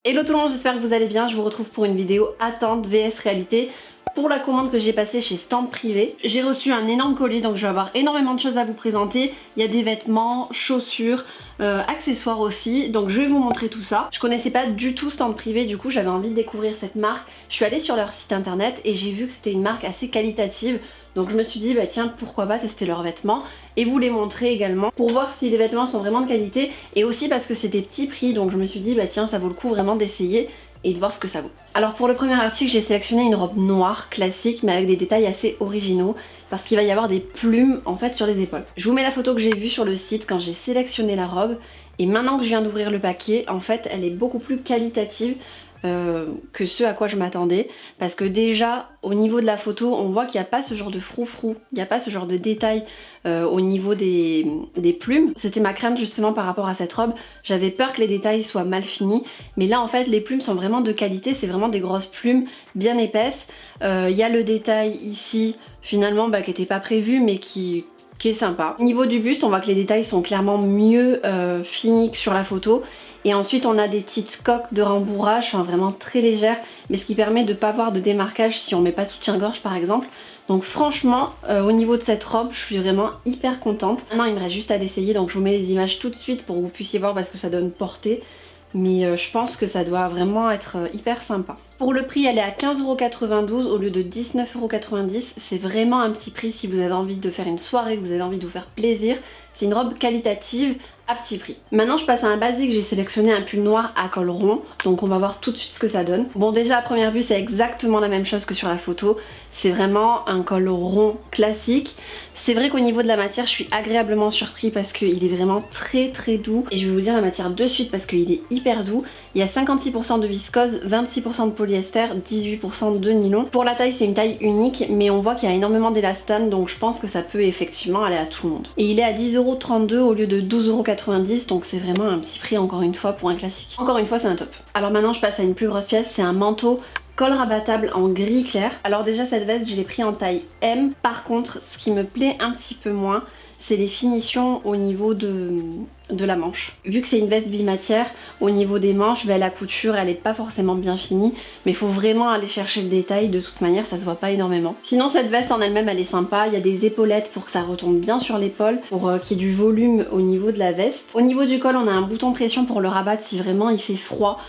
Hello tout le monde, j'espère que vous allez bien. Je vous retrouve pour une vidéo attente vs réalité pour la commande que j'ai passée chez Stand Privé. J'ai reçu un énorme colis, donc je vais avoir énormément de choses à vous présenter. Il y a des vêtements, chaussures, accessoires aussi, donc je vais vous montrer tout ça. Je connaissais pas du tout Stand Privé, du coup j'avais envie de découvrir cette marque. Je suis allée sur leur site internet et j'ai vu que c'était une marque assez qualitative. Donc je me suis dit bah tiens, pourquoi pas tester leurs vêtements et vous les montrer également pour voir si les vêtements sont vraiment de qualité, et aussi parce que c'est des petits prix, donc je me suis dit bah tiens, ça vaut le coup vraiment d'essayer et de voir ce que ça vaut. Alors pour le premier article, j'ai sélectionné une robe noire classique mais avec des détails assez originaux parce qu'il va y avoir des plumes en fait sur les épaules. Je vous mets la photo que j'ai vue sur le site quand j'ai sélectionné la robe, et maintenant que je viens d'ouvrir le paquet, en fait elle est beaucoup plus qualitative que ce à quoi je m'attendais, parce que déjà au niveau de la photo on voit qu'il n'y a pas ce genre de froufrou, il n'y a pas ce genre de détails au niveau des plumes. C'était ma crainte justement par rapport à cette robe, j'avais peur que les détails soient mal finis, mais là en fait les plumes sont vraiment de qualité, c'est vraiment des grosses plumes bien épaisses. Il y a le détail ici finalement qui n'était pas prévu mais qui est sympa. Au niveau du buste, on voit que les détails sont clairement mieux finis que sur la photo. Et ensuite on a des petites coques de rembourrage, enfin vraiment très légères, mais ce qui permet de ne pas avoir de démarquage si on met pas de soutien-gorge par exemple. Donc franchement, au niveau de cette robe, je suis vraiment hyper contente. Maintenant il me reste juste à l'essayer, donc je vous mets les images tout de suite pour que vous puissiez voir parce que ça donne portée. Mais je pense que ça doit vraiment être hyper sympa. Pour le prix, elle est à 15,92€ au lieu de 19,90€. C'est vraiment un petit prix si vous avez envie de faire une soirée, que vous avez envie de vous faire plaisir. C'est une robe qualitative à petit prix. Maintenant je passe à un basique, j'ai sélectionné un pull noir à col rond, donc on va voir tout de suite ce que ça donne. Bon, déjà à première vue c'est exactement la même chose que sur la photo, c'est vraiment un col rond classique. C'est vrai qu'au niveau de la matière je suis agréablement surpris parce qu'il est vraiment très doux, et je vais vous dire la matière de suite parce qu'il est hyper doux. Il y a 56% de viscose, 26% de polyester, 18% de nylon. Pour la taille c'est une taille unique, mais on voit qu'il y a énormément d'élastane, donc je pense que ça peut effectivement aller à tout le monde. Et il est à 10,32€ au lieu de 12,90€, donc c'est vraiment un petit prix encore une fois pour un classique. Encore une fois c'est un top. Alors maintenant je passe à une plus grosse pièce, c'est un manteau col rabattable en gris clair. Alors déjà cette veste je l'ai pris en taille M, par contre ce qui me plaît un petit peu moins c'est les finitions au niveau de la manche. Vu que c'est une veste bimatière, au niveau des manches, la couture elle est pas forcément bien finie, mais il faut vraiment aller chercher le détail, de toute manière ça se voit pas énormément. Sinon cette veste en elle-même elle est sympa, il y a des épaulettes pour que ça retombe bien sur l'épaule, pour qu'il y ait du volume au niveau de la veste. Au niveau du col on a un bouton pression pour le rabattre si vraiment il fait froid,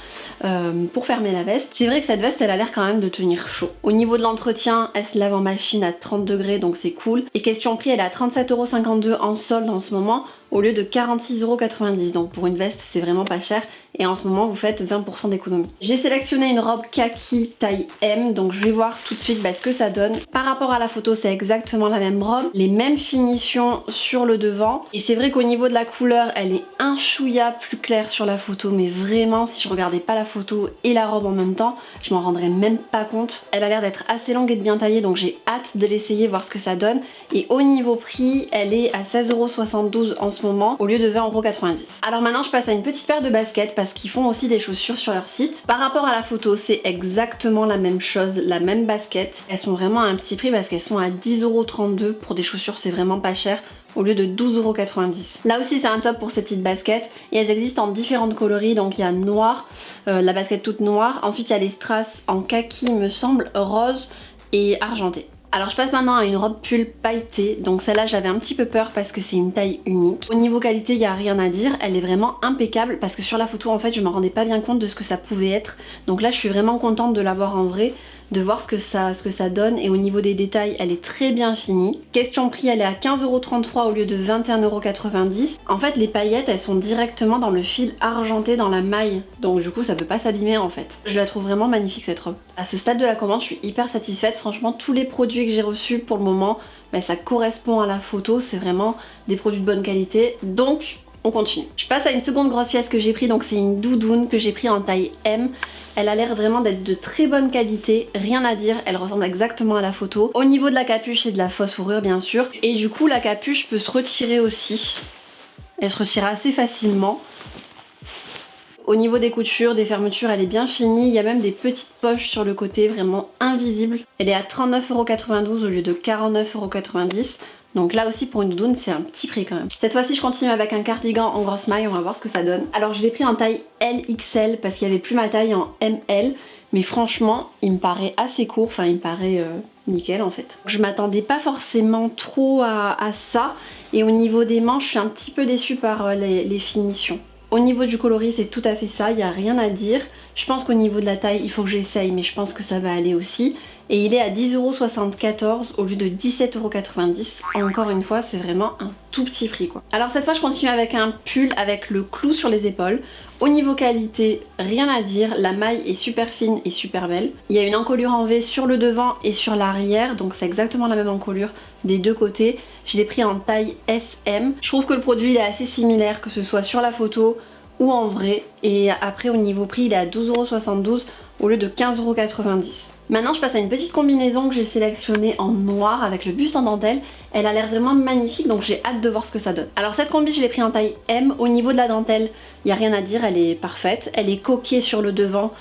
pour fermer la veste. C'est vrai que cette veste elle a l'air quand même de tenir chaud. Au niveau de l'entretien, elle se lave en machine à 30 degrés donc c'est cool. Et question prix, elle est à 37,52€ en solde en ce moment, au lieu de 46,90€, donc pour une veste c'est vraiment pas cher, et en ce moment vous faites 20% d'économie. J'ai sélectionné une robe kaki taille M, donc je vais voir tout de suite ce que ça donne. Par rapport à la photo c'est exactement la même robe, les mêmes finitions sur le devant, et c'est vrai qu'au niveau de la couleur elle est un chouïa plus claire sur la photo, mais vraiment si je regardais pas la photo et la robe en même temps je m'en rendrais même pas compte. Elle a l'air d'être assez longue et de bien taillée, donc j'ai hâte de l'essayer, voir ce que ça donne. Et au niveau prix elle est à 16,72€ en ce moment au lieu de 20,90€. Alors maintenant je passe à une petite paire de baskets parce qu'ils font aussi des chaussures sur leur site. Par rapport à la photo c'est exactement la même chose, la même basket. Elles sont vraiment à un petit prix parce qu'elles sont à 10,32€ pour des chaussures, c'est vraiment pas cher, au lieu de 12,90€. Là aussi c'est un top pour ces petites baskets, et elles existent en différentes coloris, donc il y a noir, la basket toute noire, ensuite il y a les strass en kaki il me semble, rose et argenté. Alors je passe maintenant à une robe pull pailletée, donc celle-là j'avais un petit peu peur parce que c'est une taille unique. Au niveau qualité il n'y a rien à dire, elle est vraiment impeccable parce que sur la photo en fait je me rendais pas bien compte de ce que ça pouvait être. Donc là je suis vraiment contente de l'avoir en vrai, de voir ce que ça donne, et au niveau des détails elle est très bien finie. Question prix, elle est à 15,33€ au lieu de 21,90€. En fait les paillettes elles sont directement dans le fil argenté dans la maille, donc du coup ça peut pas s'abîmer en fait. Je la trouve vraiment magnifique cette robe. À ce stade de la commande je suis hyper satisfaite, franchement tous les produits que j'ai reçus pour le moment ça correspond à la photo, c'est vraiment des produits de bonne qualité, donc on continue. Je passe à une seconde grosse pièce que j'ai pris, donc c'est une doudoune que j'ai pris en taille M. Elle a l'air vraiment d'être de très bonne qualité, rien à dire, elle ressemble exactement à la photo. Au niveau de la capuche c'est de la fausse fourrure bien sûr, et du coup la capuche peut se retirer aussi. Elle se retire assez facilement. Au niveau des coutures, des fermetures, elle est bien finie. Il y a même des petites poches sur le côté, vraiment invisibles. Elle est à 39,92€ au lieu de 49,90€. Donc là aussi pour une doudoune c'est un petit prix quand même. Cette fois-ci je continue avec un cardigan en grosse maille, on va voir ce que ça donne. Alors je l'ai pris en taille LXL parce qu'il n'y avait plus ma taille en ML. Mais franchement il me paraît assez court, enfin il me paraît nickel en fait. Je m'attendais pas forcément trop à ça. Et au niveau des manches je suis un petit peu déçue par les finitions. Au niveau du coloris c'est tout à fait ça, il n'y a rien à dire. Je pense qu'au niveau de la taille il faut que j'essaye mais je pense que ça va aller aussi. Et il est à 10,74€ au lieu de 17,90€. Encore une fois c'est vraiment un tout petit prix quoi. Alors cette fois je continue avec un pull avec le clou sur les épaules. Au niveau qualité, rien à dire, la maille est super fine et super belle. Il y a une encolure en V sur le devant et sur l'arrière, donc c'est exactement la même encolure des deux côtés. Je l'ai pris en taille SM. Je trouve que le produit il est assez similaire, que ce soit sur la photo ou en vrai. Et après au niveau prix, il est à 12,72€ au lieu de 15,90€. Maintenant je passe à une petite combinaison que j'ai sélectionnée en noir avec le buste en dentelle. Elle a l'air vraiment magnifique donc j'ai hâte de voir ce que ça donne. Alors cette combi je l'ai pris en taille M. Au niveau de la dentelle, il n'y a rien à dire, elle est parfaite. Elle est coquée sur le devant,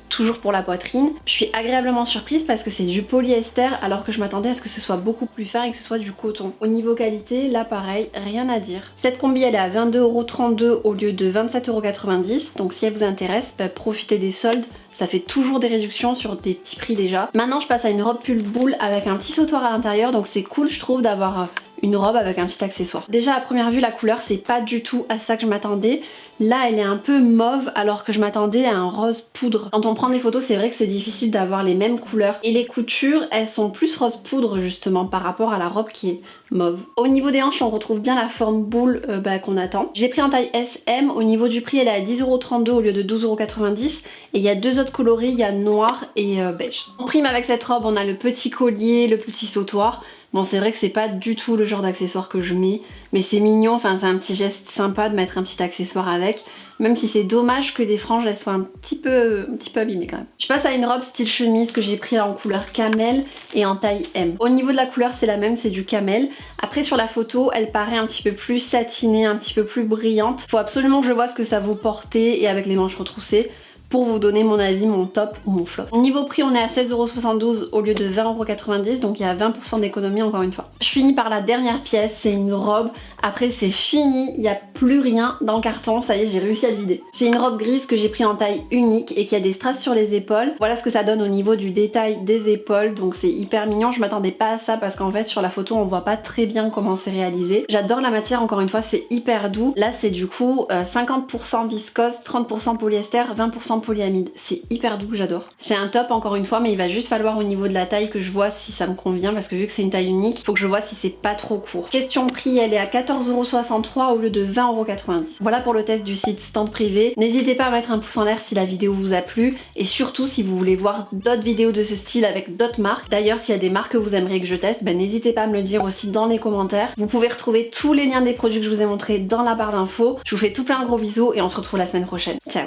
toujours pour la poitrine. Je suis agréablement surprise parce que c'est du polyester alors que je m'attendais à ce que ce soit beaucoup plus fin et que ce soit du coton. Au niveau qualité, là pareil, rien à dire. Cette combi elle est à 22,32€ au lieu de 27,90€. Donc si elle vous intéresse, profitez des soldes. Ça fait toujours des réductions sur des petits prix déjà. Maintenant je passe à une robe pull boule avec un petit sautoir à l'intérieur. Donc c'est cool je trouve d'avoir une robe avec un petit accessoire. Déjà à première vue la couleur c'est pas du tout à ça que je m'attendais. Là elle est un peu mauve alors que je m'attendais à un rose poudre. Quand on prend des photos c'est vrai que c'est difficile d'avoir les mêmes couleurs. Et les coutures elles sont plus rose poudre justement par rapport à la robe qui est mauve. Au niveau des hanches on retrouve bien la forme boule qu'on attend. Je l'ai pris en taille SM. Au niveau du prix elle est à 10,32€ au lieu de 12,90€. Et il y a deux autres coloris, il y a noir et beige. En prime avec cette robe on a le petit collier, le petit sautoir. Bon c'est vrai que c'est pas du tout le genre d'accessoire que je mets, mais c'est mignon, enfin c'est un petit geste sympa de mettre un petit accessoire avec, même si c'est dommage que les franges elles soient un petit peu abîmées quand même. Je passe à une robe style chemise que j'ai pris en couleur camel et en taille M. Au niveau de la couleur c'est la même, c'est du camel. Après sur la photo elle paraît un petit peu plus satinée, un petit peu plus brillante. Faut absolument que je vois ce que ça vaut porter et avec les manches retroussées pour vous donner mon avis, mon top ou mon flop. Niveau prix on est à 16,72€ au lieu de 20,90€, donc il y a 20% d'économie encore une fois. Je finis par la dernière pièce, c'est une robe. Après c'est fini, il n'y a plus rien dans le carton, ça y est j'ai réussi à le vider. C'est une robe grise que j'ai pris en taille unique et qui a des strass sur les épaules. Voilà ce que ça donne au niveau du détail des épaules, donc c'est hyper mignon. Je m'attendais pas à ça parce qu'en fait sur la photo on voit pas très bien comment c'est réalisé. J'adore la matière, encore une fois c'est hyper doux. Là c'est du coup 50% viscose, 30% polyester, 20% polyamide. C'est hyper doux, j'adore. C'est un top encore une fois mais il va juste falloir au niveau de la taille que je vois si ça me convient parce que vu que c'est une taille unique, il faut que je vois si c'est pas trop court. Question prix, elle est à 14,63€ au lieu de 20,90€. Voilà pour le test du site Stand Privé. N'hésitez pas à mettre un pouce en l'air si la vidéo vous a plu et surtout si vous voulez voir d'autres vidéos de ce style avec d'autres marques. D'ailleurs s'il y a des marques que vous aimeriez que je teste, n'hésitez pas à me le dire aussi dans les commentaires. Vous pouvez retrouver tous les liens des produits que je vous ai montrés dans la barre d'infos. Je vous fais tout plein de gros bisous et on se retrouve la semaine prochaine. Ciao.